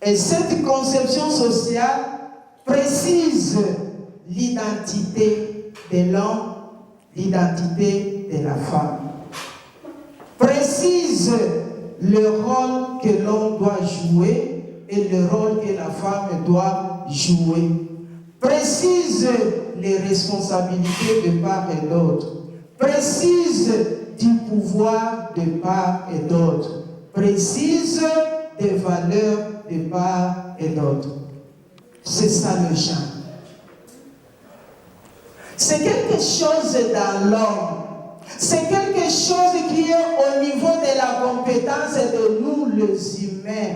Et cette conception sociale précise l'identité de l'homme, l'identité de la femme. Précise le rôle que l'homme doit jouer et le rôle que la femme doit jouer. Précise les responsabilités de part et d'autre. Précise du pouvoir de part et d'autre. Précise des valeurs de part et d'autre. C'est ça le genre. C'est quelque chose dans l'homme. C'est quelque chose qui est au niveau de la compétence de nous les humains.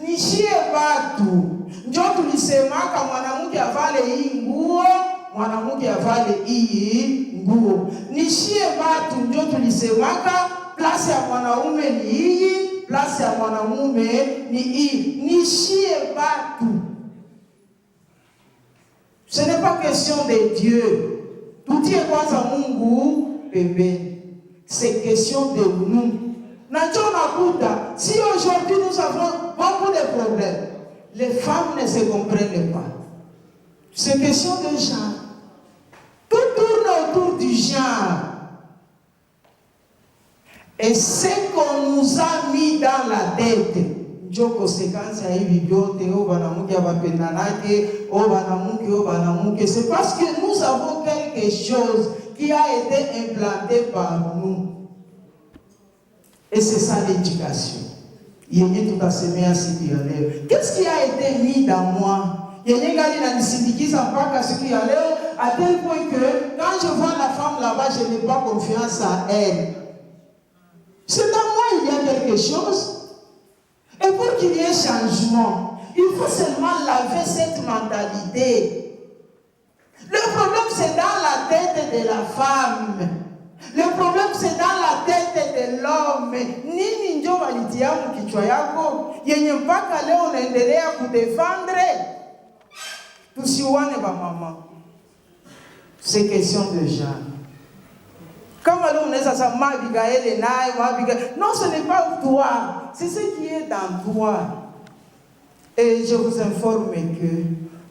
Nishie batu. Njo tulisemaka mwanamke avale hii nguo, mwanamke avale hii nguo. Nishie batu njo tulisemaka place ya mwanaume ni hii, place ya mwanamume ni hii. Nishie batu. Ce n'est pas question de Dieu. Tout est kwanza Mungu bébé. C'est question de nous. Si aujourd'hui nous avons beaucoup de problèmes, les femmes ne se comprennent pas. C'est question de genre. Tout tourne autour du genre. Et ce qu'on nous a mis dans la tête, c'est parce que nous avons quelque chose qui a été implanté par nous. Et c'est ça l'éducation. Qu'est-ce qui a été mis dans moi? À tel point que quand je vois la femme là-bas, je n'ai pas confiance en elle. C'est dans moi, il y a quelque chose. Et pour qu'il y ait changement, il faut seulement laver cette mentalité. Le problème, c'est dans la tête de la femme. Le problème, c'est dans la tête de l'homme. Nini njo walitia mkichwa yako yenye mpaka leo unaendelea kudefendre. Tusiwane ba mama. C'est question de genre. Comme alors on est à ça, non, ce n'est pas toi. C'est ce qui est dans toi. Et je vous informe que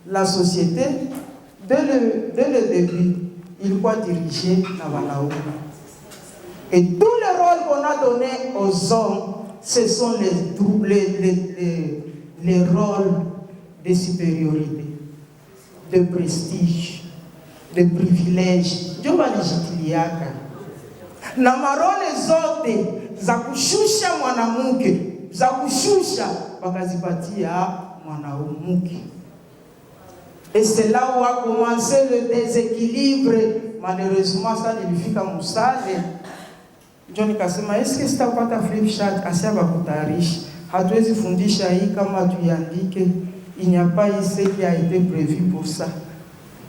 la société, dès le début, il faut diriger Navanaou. Et tous les rôles qu'on a donnés aux hommes, ce sont les rôles de supériorité, de prestige, de privilège. Je vais les na marole zote za kushusha mwanamke, za kushusha wakazipatia mwanamke. Et c'est là où a commencé le déséquilibre. Malheureusement, ça nilifika musale. John kasema, est-ce que sitapata flip chart asiaba kutarishi? Hatuwezi fundisha hii kama tuiandike. Il n'y a pas ici qui a été prévu pour ça.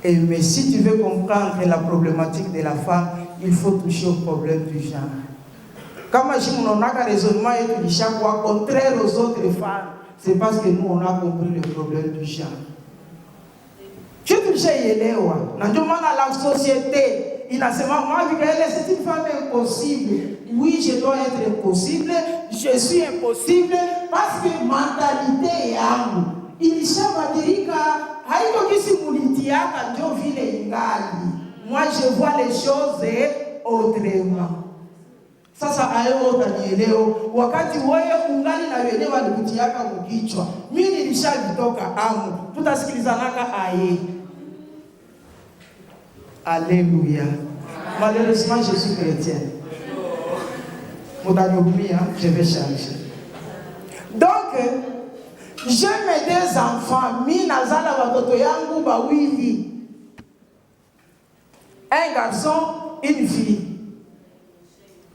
Et mais si tu veux comprendre la problématique de la femme, il faut toucher au problème du genre. Comme je on a un raisonnement et du genre contraire aux autres femmes, c'est parce que nous on a compris le problème du genre. Je te dis, la société, il a seulement moi, c'est une femme impossible. Oui, je dois être impossible, je suis impossible parce que mentalité est âme. Il s'est dit que moi je vois les choses autrement. Sasa ayo utanielewa wakati wewe ungali na wenyewe walikutiaka mkichwa. Mimi nilishajitoka amu. Tutasikilizanaka aye. Alléluia. Malheureusement je suis chrétien. Je vais changer. Donc j'aime des enfants. Mi nazala watoto yangu bawili. Un garçon, une fille.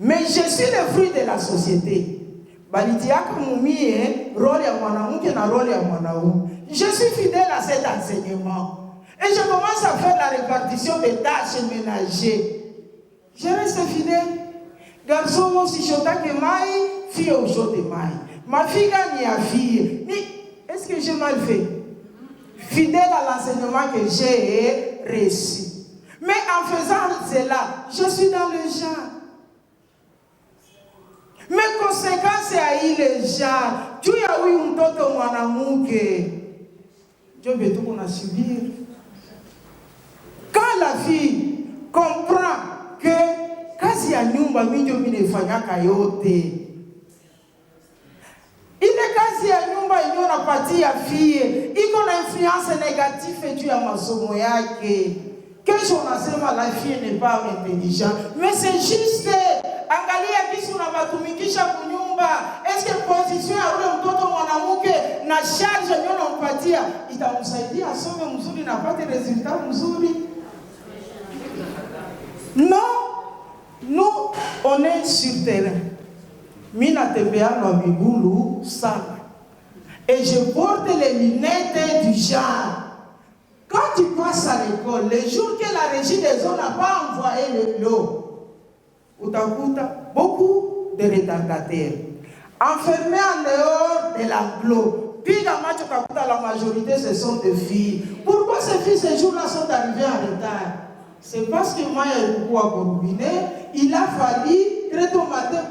Mais je suis le fruit de la société. Je suis fidèle à cet enseignement. Et je commence à faire la répartition des tâches ménagères. Je reste fidèle. Garçon, si je t'ai mai, fille au jour de mai. Ma fille gagne à fille. Mais est-ce que j'ai mal fait? Fidèle à l'enseignement que j'ai reçu. Mais en faisant cela, je suis dans le genre. Mes conséquences à le genre juu ya huyu mtoto mwanamke, ndio vitu kuna subir. Quand la fille comprend que kazi ya nyumba mimi ndio ninafanyaka yote, ile kazi ya nyumba yenyewe napatia fille iko na influence négative juu ya masomo yake. Kesho unasema la fille n'est pas intelligente, mais c'est juste angalia kisi unabatumikisha kunyumba. Est-ce que position ya ule mtoto mwanamke na charge yenyewe unampatia itamsaidia asome mzuri na apate resultat mzuri? Non, nous on est sur terrain. Mina tembea na migulu sana. Et je porte les lunettes du genre. Quand tu passes à l'école, les jours que la régie des eaux n'a pas envoyé l'eau, utakuta beaucoup de retardataires. Enfermés en dehors de l'enclos. Puis la majorité, ce sont des filles. Pourquoi ces filles, ces jours-là, sont arrivées en retard? C'est parce que moi, il y a beaucoup à combiner. Il a fallu que ton matin,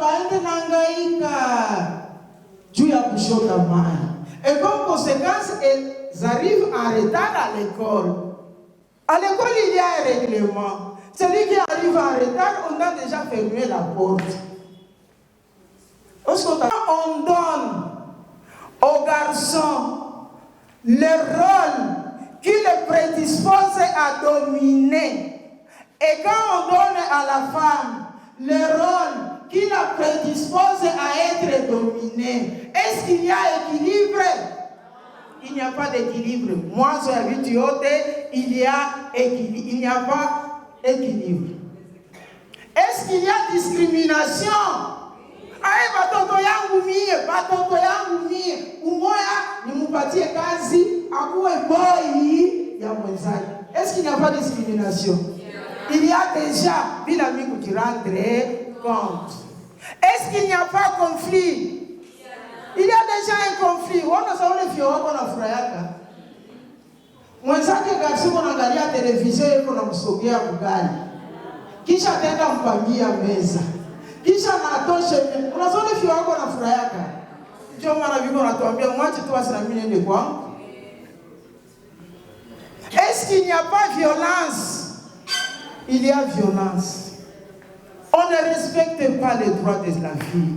et comme conséquence, elles arrivent en retard à l'école. À l'école, il y a un règlement. Celui qui arrive en retard, on a déjà fermé la porte. On donne aux garçons le rôle qui les prédispose à dominer. Et quand on donne à la femme le rôle qui la prédispose à être dominée, est-ce qu'il y a équilibre? Il n'y a pas d'équilibre. Moi, j'ai habitué, il y a équilibre. Il n'y a pas équilibre. Est-ce qu'il y a discrimination? Aye batoto yangu mie umoya nimupatie kazi akuwe boy ya mwenzake. Est-ce qu'il n'y a pas de discrimination? Il y a déjà bila miku qui rendre compte. Est-ce qu'il n'y a pas conflit? Il y a déjà un conflit. Wana saule fio wako na furayaka. Mwenzake kasi kunaangalia televisheni yuko na msogea kugali. Kisha tenda mpangia meza. Kisha na atoshe, unazoona fio wako na furayaka. Ndio maana biko natuambia mwache tu asina mimi niende kwangu. Est-ce qu'il n'y a pas violence? Il y a violence. On ne respecte pas les droits de la fille.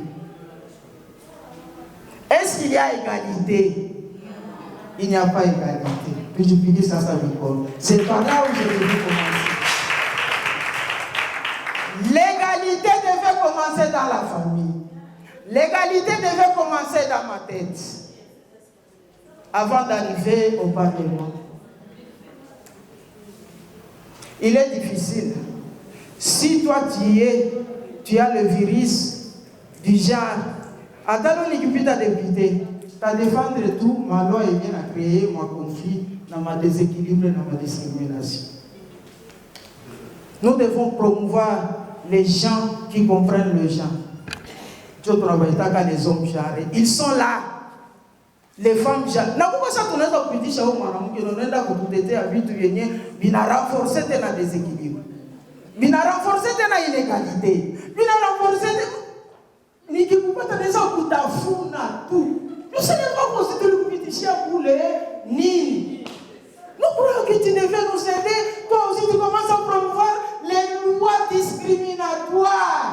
Est-ce qu'il y a égalité? Il n'y a pas égalité. Puis je peux dire ça, ça me colle. C'est par là où je devais commencer. L'égalité devait commencer dans la famille. L'égalité devait commencer dans ma tête. Avant d'arriver au Parlement. Il est difficile. Si toi tu as le virus du genre, à ta député, tu as défendre tout, ma loi est bien à créer mon conflit, dans ma déséquilibre, dans ma discrimination. Nous devons promouvoir les gens qui comprennent le genre. Les hommes genrés, ils sont là. Les femmes genrées. Bina renforcer la déséquilibre. Bina renforcer la inégalité. Bina renforcer ni qui peut pas déjà kutafuna tout. Je sais pas comment c'est le compétition pour les ni. Nous croyons que tu devais nous aider. Toi aussi tu commences à promouvoir les lois discriminatoires.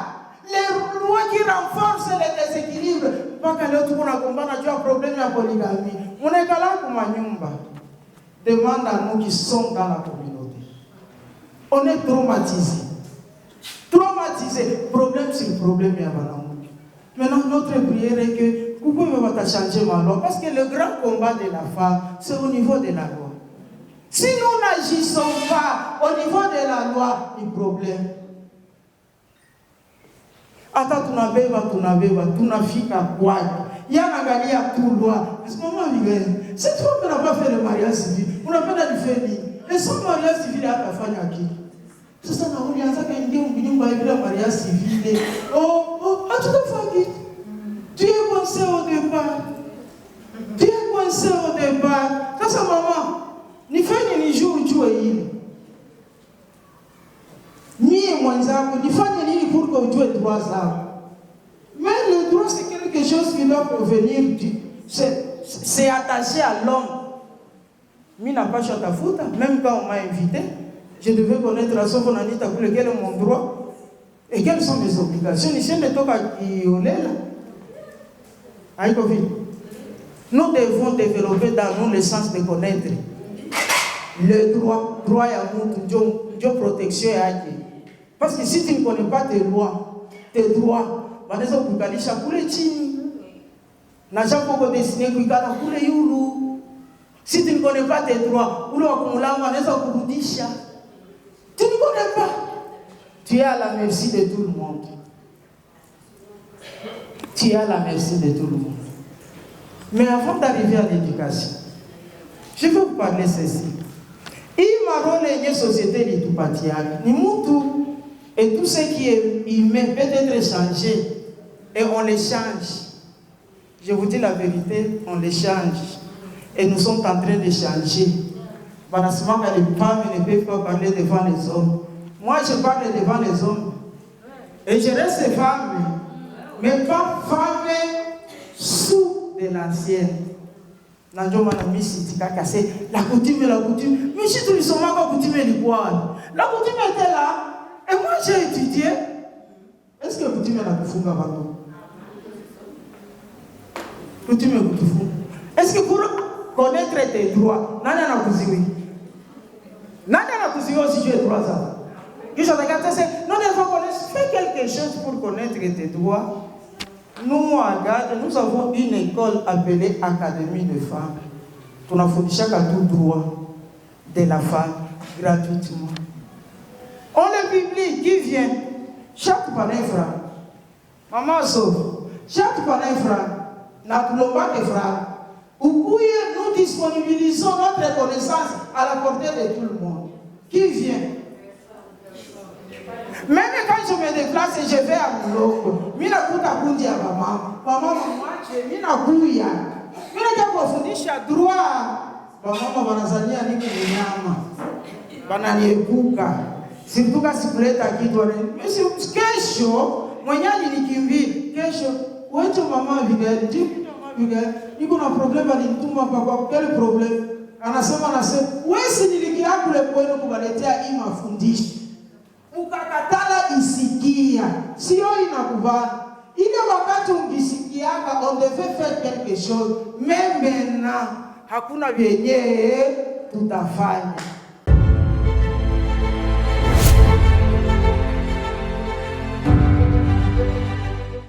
Les lois qui renforcent les déséquilibres. Pas que l'autre monde a combattu un problème de polygamie. On est là pour ma nyumba. Demande à nous qui sommes dans la communauté. On est traumatisés. Traumatisés. Problème sur problème. Maintenant, notre prière est que vous pouvez pas changer ma loi. Parce que le grand combat de la femme, c'est au niveau de la loi. Si nous n'agissons pas au niveau de la loi, il y a problème. Ata tunafika kwake. Yanangalia tu loi. Cette femme n'a pas fait le mariage civil. On n'a pas de faire ni. Et son mariage civil a pas fait qui. C'est ça, on a dit que le mariage civil. Oh, tu t'as fait. Tu es coincé au départ. Ça, c'est maman. Ni fait ni jour où ni mwenzako, ni fanye nini pour que tu aies droit ça. Mais le droit c'est quelque quelque chose qui doit provenir, c'est attaché à l'homme. Mina pas chatafuta, même quand on m'a invité, je devais connaître la somme anita pour lequel est mon droit et quelles sont mes obligations. Ici, ne toka iolela. Nous devons développer dans nous le sens de connaître le droit et amour, Dieu protection et aide. Parce que si tu ne connais pas tes droits, wanaweza kukalisha kule chini. Na jambo kwa destiny kuikala kule yulu. Si tu ne connais pas tes droits, ule wa kumulamba anaweza kurudisha. Tu ne connais pas. Tu es à la merci de tout le monde. Tu es à la merci de tout le monde. Mais avant d'arriver à l'éducation, je vais vous parler ceci. Il m'a rôle une société de tout patiak. Ni mutu et tout ce qui est humain peut être changé et on les change. Je vous dis la vérité, on les change. Et nous sommes en train de changer. Pendant ce moment, les femmes ne peuvent pas parler devant les hommes. Moi, je parle devant les hommes. Et je reste femme, mais pas femme sous de l'ancienne. La coutume. Mais si tu ne sais pas coutume, la coutume était là. Et moi, j'ai étudié. Est-ce que la coutume est la coutume? Est-ce que pour connaître tes droits, Nana aussi tu es droit ça. Nous devons connaître, fais quelque chose pour connaître tes droits. Nous, à Gade, nous avons une école appelée Académie de femmes. On a fait chaque tout droit de la femme gratuitement. On le publie, qui vient? Chaque pareil frère. Maman sauve. Chaque pareil frère. N'a pas de frère. Où nous disponibilisons notre connaissance à la portée de tout le monde. Qui vient? Même quand je me déplace et je vais à Mouloko, je vais à maman, je vais à Kouya. Je vais à droit. Maman, banazania ni kunyama. Bananiekuka. Surtout quand si vous êtes à qui doit. Mais c'est kesho, mwenye alinikimbia. Kesho, wewe mama Abigail, il y a un problème à l'intuma papa, quel problème? Anasema, wewe si nilikia kule kwenu kubaletea hii mafundisho. Ukakatala isikia, sio inakubana. Ile wakati ungisikiaka, on devait faire quelque chose. Mais maintenant, hakuna vyenye tutafanya.